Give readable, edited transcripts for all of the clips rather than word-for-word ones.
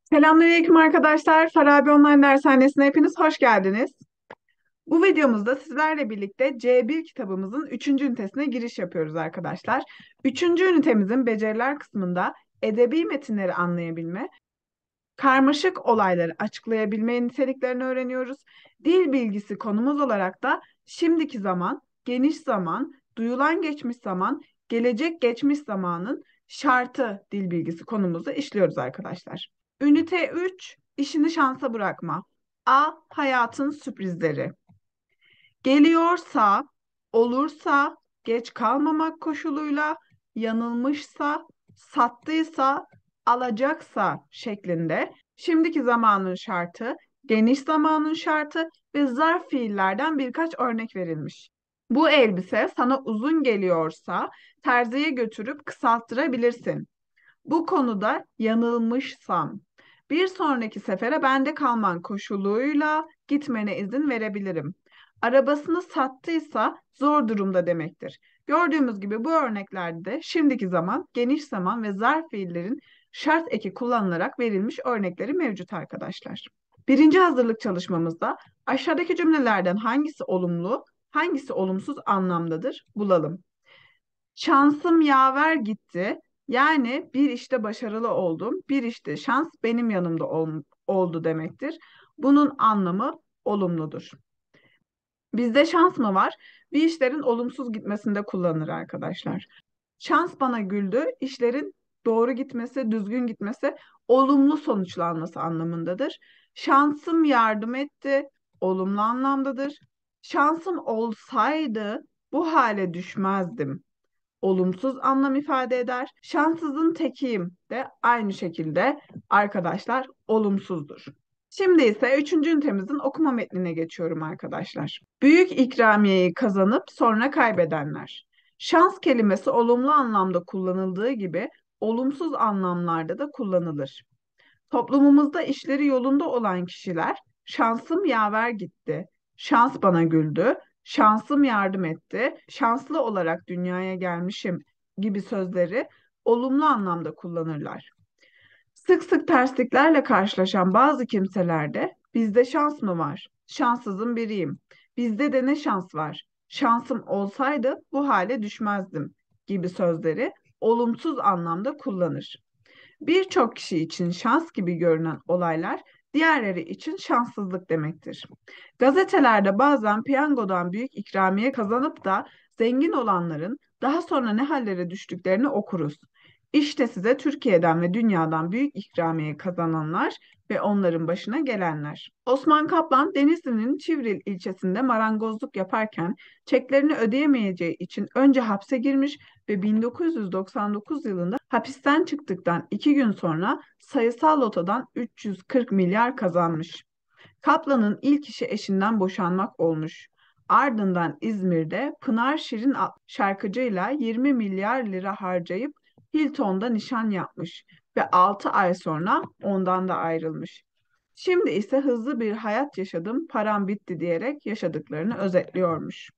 Selamünaleyküm arkadaşlar. Farabi Online Dershanesi'ne hepiniz hoş geldiniz. Bu videomuzda sizlerle birlikte C1 kitabımızın 3. ünitesine giriş yapıyoruz arkadaşlar. 3. ünitemizin beceriler kısmında edebi metinleri anlayabilme, karmaşık olayları açıklayabilme niteliklerini öğreniyoruz. Dil bilgisi konumuz olarak da şimdiki zaman, geniş zaman, duyulan geçmiş zaman, gelecek geçmiş zamanın şartı dil bilgisi konumuzu işliyoruz arkadaşlar. Ünite 3, işini şansa bırakma. A. Hayatın sürprizleri. Geliyorsa, olursa, geç kalmamak koşuluyla, yanılmışsa, sattıysa, alacaksa şeklinde şimdiki zamanın şartı, geniş zamanın şartı ve zarf fiillerden birkaç örnek verilmiş. Bu elbise sana uzun geliyorsa terziye götürüp kısalttırabilirsin. Bu konuda yanılmışsam, bir sonraki sefere bende kalman koşuluyla gitmene izin verebilirim. Arabasını sattıysa zor durumda demektir. Gördüğümüz gibi bu örneklerde şimdiki zaman, geniş zaman ve zarf fiillerin şart eki kullanılarak verilmiş örnekleri mevcut arkadaşlar. Birinci hazırlık çalışmamızda aşağıdaki cümlelerden hangisi olumlu, hangisi olumsuz anlamdadır bulalım. Şansım yaver gitti. Yani bir işte başarılı oldum. Bir işte şans benim yanımda oldu demektir. Bunun anlamı olumludur. Bizde şans mı var? Bir işlerin olumsuz gitmesinde kullanılır arkadaşlar. Şans bana güldü. İşlerin doğru gitmesi, düzgün gitmesi, olumlu sonuçlanması anlamındadır. Şansım yardım etti. Olumlu anlamdadır. Şansım olsaydı bu hale düşmezdim, olumsuz anlam ifade eder. Şanssızın tekiyim de aynı şekilde arkadaşlar olumsuzdur. Şimdi ise üçüncü ünitemizin okuma metnine geçiyorum arkadaşlar. Büyük ikramiyeyi kazanıp sonra kaybedenler. Şans kelimesi olumlu anlamda kullanıldığı gibi olumsuz anlamlarda da kullanılır. Toplumumuzda işleri yolunda olan kişiler şansım yaver gitti, şans bana güldü, şansım yardım etti, şanslı olarak dünyaya gelmişim gibi sözleri olumlu anlamda kullanırlar. Sık sık tersliklerle karşılaşan bazı kimselerde bizde şans mı var? Şanssızın biriyim. Bizde de ne şans var? Şansım olsaydı bu hale düşmezdim gibi sözleri olumsuz anlamda kullanır. Birçok kişi için şans gibi görünen olaylar diğerleri için şanssızlık demektir. Gazetelerde bazen piyangodan büyük ikramiye kazanıp da zengin olanların daha sonra ne hallere düştüklerini okuruz. İşte size Türkiye'den ve dünyadan büyük ikramiye kazananlar ve onların başına gelenler. Osman Kaplan, Denizli'nin Çivril ilçesinde marangozluk yaparken çeklerini ödeyemeyeceği için önce hapse girmiş ve 1999 yılında hapisten çıktıktan 2 gün sonra sayısal lotodan 340 milyar kazanmış. Kaplan'ın ilk işi eşinden boşanmak olmuş. Ardından İzmir'de Pınar Şirin adlı şarkıcıyla 20 milyar lira harcayıp Hilton'da nişan yapmış ve 6 ay sonra ondan da ayrılmış. Şimdi ise hızlı bir hayat yaşadım, param bitti diyerek yaşadıklarını özetliyormuş.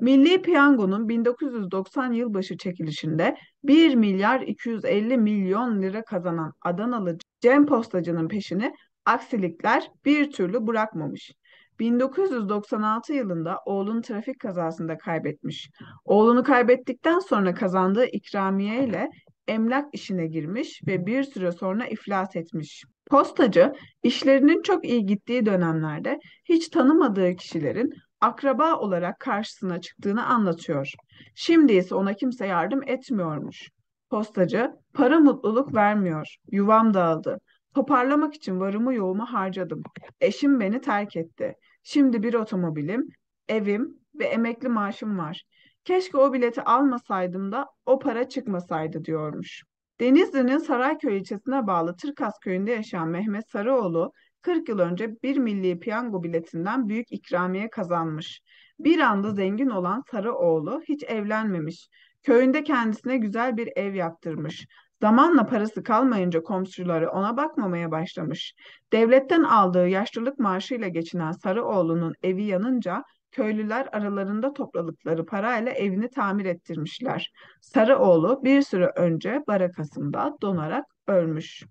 Milli Piyango'nun 1990 yılbaşı çekilişinde 1 milyar 250 milyon lira kazanan Adanalı Cem Postacı'nın peşini aksilikler bir türlü bırakmamış. 1996 yılında oğlunu trafik kazasında kaybetmiş. Oğlunu kaybettikten sonra kazandığı ikramiye ile emlak işine girmiş ve bir süre sonra iflas etmiş. Postacı, işlerinin çok iyi gittiği dönemlerde hiç tanımadığı kişilerin akraba olarak karşısına çıktığını anlatıyor. Şimdi ise ona kimse yardım etmiyormuş. Postacı, para mutluluk vermiyor. Yuvam dağıldı. Toparlamak için varımı yoğumu harcadım. Eşim beni terk etti. Şimdi bir otomobilim, evim ve emekli maaşım var. Keşke o bileti almasaydım da o para çıkmasaydı diyormuş. Denizli'nin Sarayköy ilçesine bağlı Tırkas köyünde yaşayan Mehmet Sarıoğlu 40 yıl önce bir milli piyango biletinden büyük ikramiye kazanmış. Bir anda zengin olan Sarıoğlu hiç evlenmemiş. Köyünde kendisine güzel bir ev yaptırmış. Zamanla parası kalmayınca komşuları ona bakmamaya başlamış. Devletten aldığı yaşlılık maaşıyla geçinen Sarıoğlu'nun evi yanınca köylüler aralarında topladıkları parayla evini tamir ettirmişler. Sarıoğlu bir süre önce barakasında donarak ölmüş.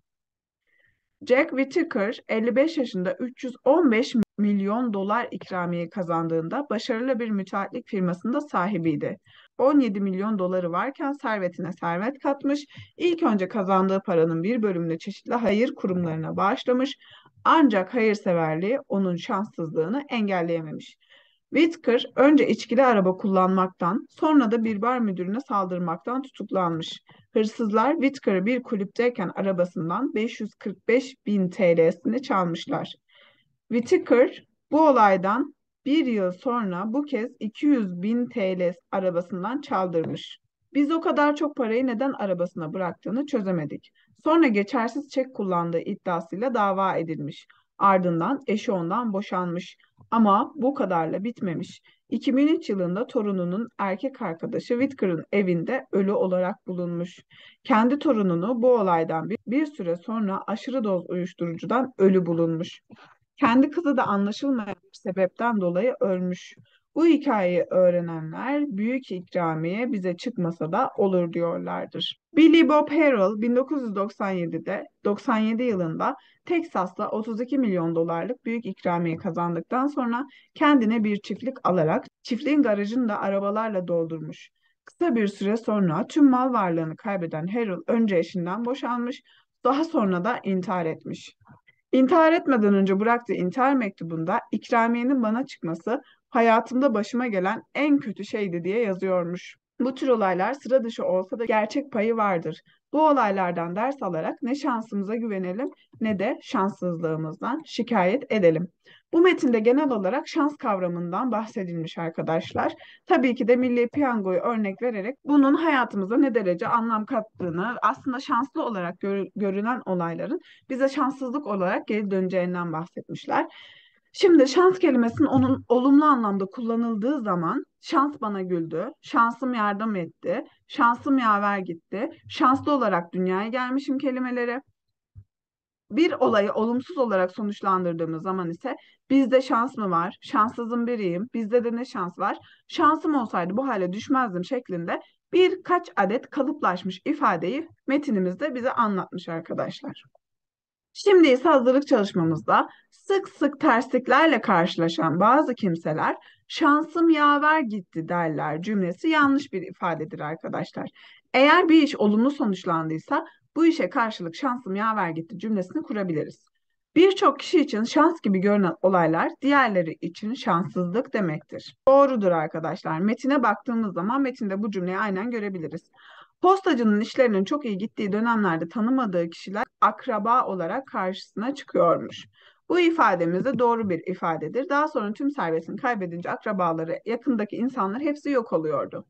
Jack Whittaker 55 yaşında 315 milyon dolar ikramiye kazandığında başarılı bir müteahhitlik firmasında sahibiydi. 17 milyon doları varken servetine servet katmış, ilk önce kazandığı paranın bir bölümünü çeşitli hayır kurumlarına bağışlamış, ancak hayırseverliği onun şanssızlığını engelleyememiş. Whittaker önce içkili araba kullanmaktan, sonra da bir bar müdürüne saldırmaktan tutuklanmış. Hırsızlar Whittaker'ı bir kulüpteyken arabasından 545 bin TL'sini çalmışlar. Whittaker bu olaydan bir yıl sonra bu kez 200 bin TL arabasından çaldırmış. Biz o kadar çok parayı neden arabasına bıraktığını çözemedik. Sonra geçersiz çek kullandığı iddiasıyla dava edilmiş. Ardından eşi ondan boşanmış. Ama bu kadarla bitmemiş. 2003 yılında torununun erkek arkadaşı Whittaker'ın evinde ölü olarak bulunmuş. Kendi torununu bu olaydan bir süre sonra aşırı doz uyuşturucudan ölü bulunmuş. Kendi kızı da anlaşılmayan bir sebepten dolayı ölmüş. Bu hikayeyi öğrenenler büyük ikramiye bize çıkmasa da olur diyorlardır. Billy Bob Harrell 97 yılında Teksas'ta 32 milyon dolarlık büyük ikramiye kazandıktan sonra kendine bir çiftlik alarak çiftliğin garajını da arabalarla doldurmuş. Kısa bir süre sonra tüm mal varlığını kaybeden Harrell önce eşinden boşanmış, daha sonra da intihar etmiş. İntihar etmeden önce bıraktığı intihar mektubunda ikramiyenin bana çıkması hayatımda başıma gelen en kötü şeydi diye yazıyormuş. Bu tür olaylar sıra dışı olsa da gerçek payı vardır. Bu olaylardan ders alarak ne şansımıza güvenelim ne de şanssızlığımızdan şikayet edelim. Bu metinde genel olarak şans kavramından bahsedilmiş arkadaşlar. Tabii ki de Milli Piyango'yu örnek vererek bunun hayatımıza ne derece anlam kattığını, aslında şanslı olarak görünen olayların bize şanssızlık olarak geri döneceğinden bahsetmişler. Şimdi şans kelimesinin onun olumlu anlamda kullanıldığı zaman şans bana güldü, şansım yardım etti, şansım yaver gitti, şanslı olarak dünyaya gelmişim kelimeleri. Bir olayı olumsuz olarak sonuçlandırdığımız zaman ise bizde şans mı var, şanssızım biriyim, bizde de ne şans var, şansım olsaydı bu hale düşmezdim şeklinde birkaç adet kalıplaşmış ifadeyi metinimizde bize anlatmış arkadaşlar. Şimdi ise hazırlık çalışmamızda sık sık tersliklerle karşılaşan bazı kimseler şansım yaver gitti derler cümlesi yanlış bir ifadedir arkadaşlar. Eğer bir iş olumlu sonuçlandıysa bu işe karşılık şansım yaver gitti cümlesini kurabiliriz. Birçok kişi için şans gibi görünen olaylar diğerleri için şanssızlık demektir. Doğrudur arkadaşlar. Metine baktığımız zaman metinde bu cümleyi aynen görebiliriz. Postacının işlerinin çok iyi gittiği dönemlerde tanımadığı kişiler akraba olarak karşısına çıkıyormuş. Bu ifademiz de doğru bir ifadedir. Daha sonra tüm servetini kaybedince akrabaları, yakındaki insanlar hepsi yok oluyordu.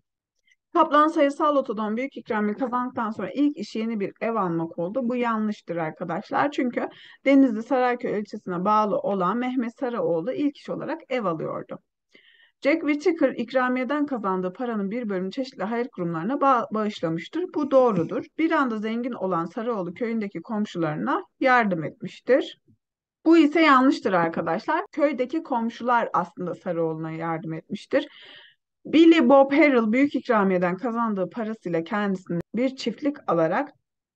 Kaplan sayısal lotodan büyük ikramiye kazandıktan sonra ilk işi yeni bir ev almak oldu. Bu yanlıştır arkadaşlar. Çünkü Denizli Sarayköy ilçesine bağlı olan Mehmet Sarıoğlu ilk iş olarak ev alıyordu. Jack Whittaker ikramiyeden kazandığı paranın bir bölümünü çeşitli hayır kurumlarına bağışlamıştır. Bu doğrudur. Bir anda zengin olan Sarıoğlu köyündeki komşularına yardım etmiştir. Bu ise yanlıştır arkadaşlar. Köydeki komşular aslında Sarıoğlu'na yardım etmiştir. Billy Bob Harrell büyük ikramiyeden kazandığı parasıyla kendisine bir çiftlik alarak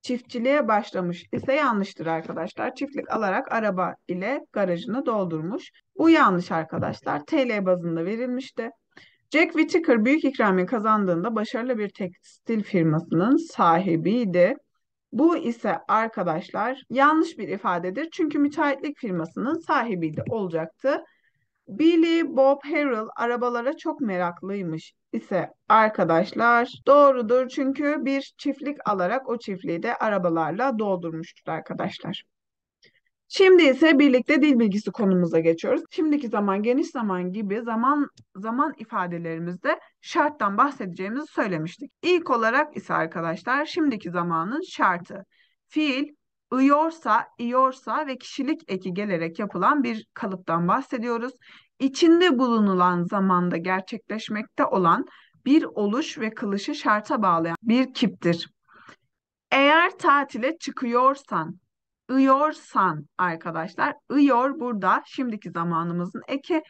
çiftçiliğe başlamış ise yanlıştır arkadaşlar. Çiftlik alarak araba ile garajını doldurmuş. Bu yanlış arkadaşlar. TL bazında verilmişti. Jack Whittaker büyük ikramiye kazandığında başarılı bir tekstil firmasının sahibiydi. Bu ise arkadaşlar yanlış bir ifadedir. Çünkü müteahhitlik firmasının sahibiydi olacaktı. Billy Bob Harrell arabalara çok meraklıymış ise arkadaşlar doğrudur. Çünkü bir çiftlik alarak o çiftliği de arabalarla doldurmuştur arkadaşlar. Şimdi ise birlikte dil bilgisi konumuza geçiyoruz. Şimdiki zaman, geniş zaman gibi zaman ifadelerimizde şarttan bahsedeceğimizi söylemiştik. İlk olarak ise arkadaşlar şimdiki zamanın şartı. Fiil iyorsa ve kişilik eki gelerek yapılan bir kalıptan bahsediyoruz. İçinde bulunulan zamanda gerçekleşmekte olan bir oluş ve kılışı şarta bağlayan bir kiptir. Eğer tatile çıkıyorsan, ıyorsan arkadaşlar, ıyor burada şimdiki zamanımızın eki.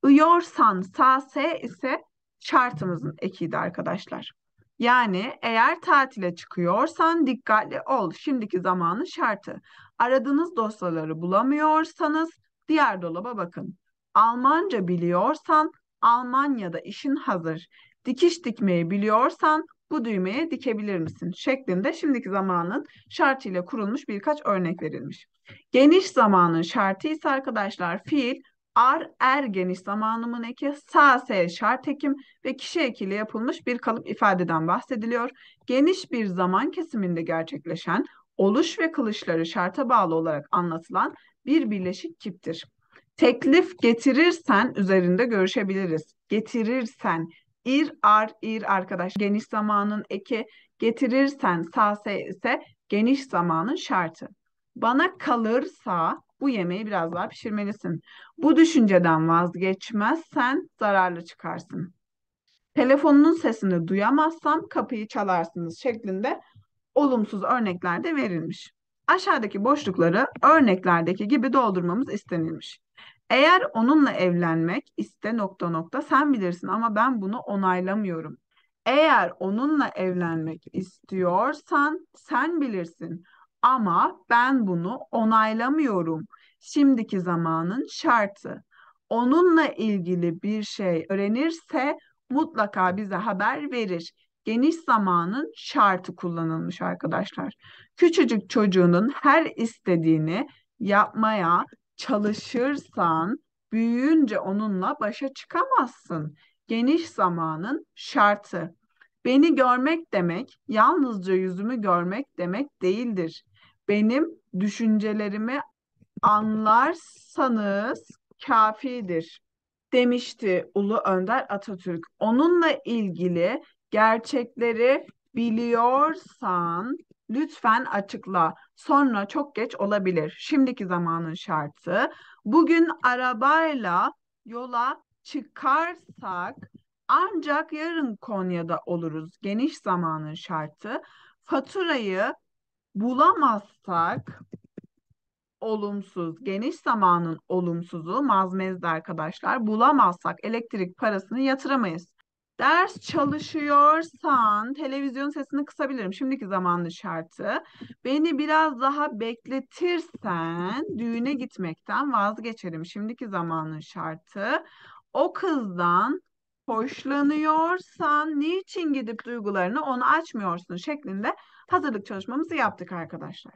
Iyorsan sa se ise şartımızın ekiydi arkadaşlar. Yani eğer tatile çıkıyorsan dikkatli ol. Şimdiki zamanın şartı. Aradığınız dosyaları bulamıyorsanız diğer dolaba bakın. Almanca biliyorsan Almanya'da işin hazır. Dikiş dikmeyi biliyorsan bu düğmeye dikebilir misin? Şeklinde şimdiki zamanın şartıyla kurulmuş birkaç örnek verilmiş. Geniş zamanın şartı ise arkadaşlar fiil ar er geniş zamanımın eki sa se şart ekim ve kişi ekiyle yapılmış bir kalıp ifadeden bahsediliyor. Geniş bir zaman kesiminde gerçekleşen oluş ve kılışları şarta bağlı olarak anlatılan bir birleşik kiptir. Teklif getirirsen üzerinde görüşebiliriz. Getirirsen ir ar ir arkadaş geniş zamanın eki, getirirsen sa se ise geniş zamanın şartı. Bana kalırsa bu yemeği biraz daha pişirmelisin. Bu düşünceden vazgeçmezsen zararlı çıkarsın. Telefonunun sesini duyamazsam kapıyı çalarsınız şeklinde olumsuz örnekler de verilmiş. Aşağıdaki boşlukları örneklerdeki gibi doldurmamız istenilmiş. Eğer onunla evlenmek iste nokta nokta sen bilirsin ama ben bunu onaylamıyorum. Eğer onunla evlenmek istiyorsan sen bilirsin ama ben bunu onaylamıyorum. Şimdiki zamanın şartı. Onunla ilgili bir şey öğrenirse mutlaka bize haber verir. Geniş zamanın şartı kullanılmış arkadaşlar. Küçücük çocuğunun her istediğini yapmaya çalışırsan büyüyünce onunla başa çıkamazsın. Geniş zamanın şartı. Beni görmek demek yalnızca yüzümü görmek demek değildir. Benim düşüncelerimi anlarsanız kafidir demişti Ulu Önder Atatürk. Onunla ilgili gerçekleri biliyorsan lütfen açıkla. Sonra çok geç olabilir. Şimdiki zamanın şartı. Bugün arabayla yola çıkarsak ancak yarın Konya'da oluruz. Geniş zamanın şartı. Faturayı bulamazsak olumsuz, geniş zamanın olumsuzu mazmezdi arkadaşlar. Bulamazsak elektrik parasını yatıramayız. Ders çalışıyorsan televizyon sesini kısabilirim. Şimdiki zamanın şartı. Beni biraz daha bekletirsen düğüne gitmekten vazgeçerim. Şimdiki zamanın şartı. O kızdan hoşlanıyorsan niçin gidip duygularını ona açmıyorsun şeklinde hazırlık çalışmamızı yaptık arkadaşlar.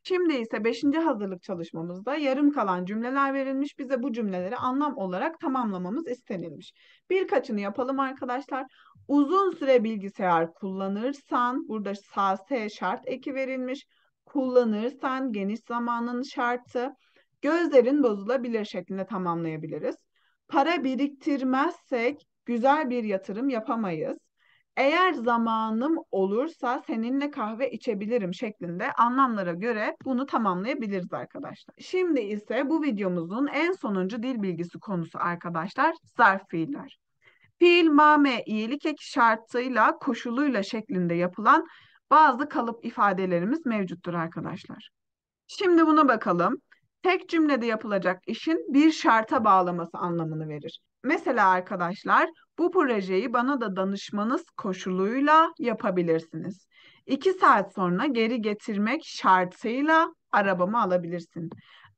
Şimdi ise beşinci hazırlık çalışmamızda yarım kalan cümleler verilmiş. Bize bu cümleleri anlam olarak tamamlamamız istenilmiş. Birkaçını yapalım arkadaşlar. Uzun süre bilgisayar kullanırsan, burada S şart eki verilmiş. Kullanırsan geniş zamanın şartı. Gözlerin bozulabilir şeklinde tamamlayabiliriz. Para biriktirmezsek güzel bir yatırım yapamayız. Eğer zamanım olursa seninle kahve içebilirim şeklinde anlamlara göre bunu tamamlayabiliriz arkadaşlar. Şimdi ise bu videomuzun en sonuncu dil bilgisi konusu arkadaşlar zarf fiiller. Fiil mame iyilik eki şartıyla koşuluyla şeklinde yapılan bazı kalıp ifadelerimiz mevcuttur arkadaşlar. Şimdi buna bakalım. Tek cümlede yapılacak işin bir şarta bağlaması anlamını verir. Mesela arkadaşlar, bu projeyi bana da danışmanız koşuluyla yapabilirsiniz. 2 saat sonra geri getirmek şartıyla arabamı alabilirsin.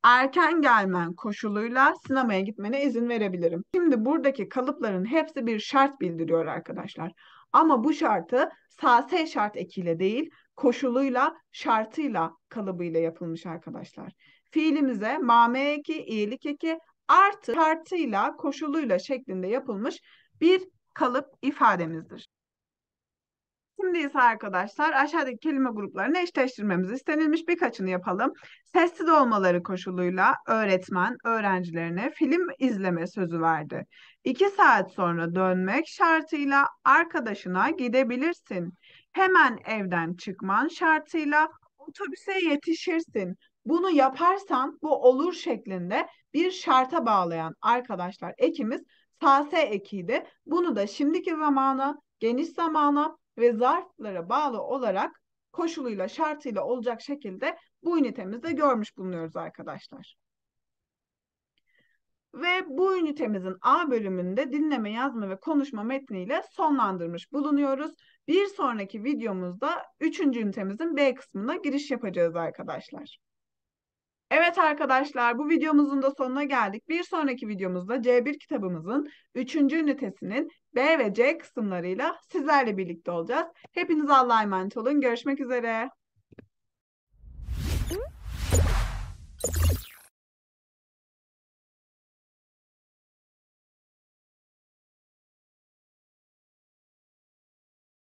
Erken gelmen koşuluyla sinemaya gitmene izin verebilirim. Şimdi buradaki kalıpların hepsi bir şart bildiriyor arkadaşlar. Ama bu şartı sase şart ekiyle değil, koşuluyla, şartıyla, kalıbıyla yapılmış arkadaşlar. Fiilimize mame eki, iyilik eki artı şartıyla, koşuluyla şeklinde yapılmış bir kalıp ifademizdir. Şimdi ise arkadaşlar aşağıdaki kelime gruplarını eşleştirmemiz istenilmiş birkaçını yapalım. Sessiz olmaları koşuluyla öğretmen öğrencilerine film izleme sözü verdi. 2 saat sonra dönmek şartıyla arkadaşına gidebilirsin. Hemen evden çıkman şartıyla otobüse yetişirsin. Bunu yaparsan bu olur şeklinde bir şarta bağlayan arkadaşlar ekimiz sase ekiydi. Bunu da şimdiki zamana, geniş zamana ve zarflara bağlı olarak koşuluyla şartıyla olacak şekilde bu ünitemizde görmüş bulunuyoruz arkadaşlar. Ve bu ünitemizin A bölümünde dinleme, yazma ve konuşma metniyle sonlandırmış bulunuyoruz. Bir sonraki videomuzda 3. ünitemizin B kısmına giriş yapacağız arkadaşlar. Evet arkadaşlar, bu videomuzun da sonuna geldik. Bir sonraki videomuzda C1 kitabımızın 3. ünitesinin B ve C kısımlarıyla sizlerle birlikte olacağız. Hepiniz Allah'a emanet olun. Görüşmek üzere.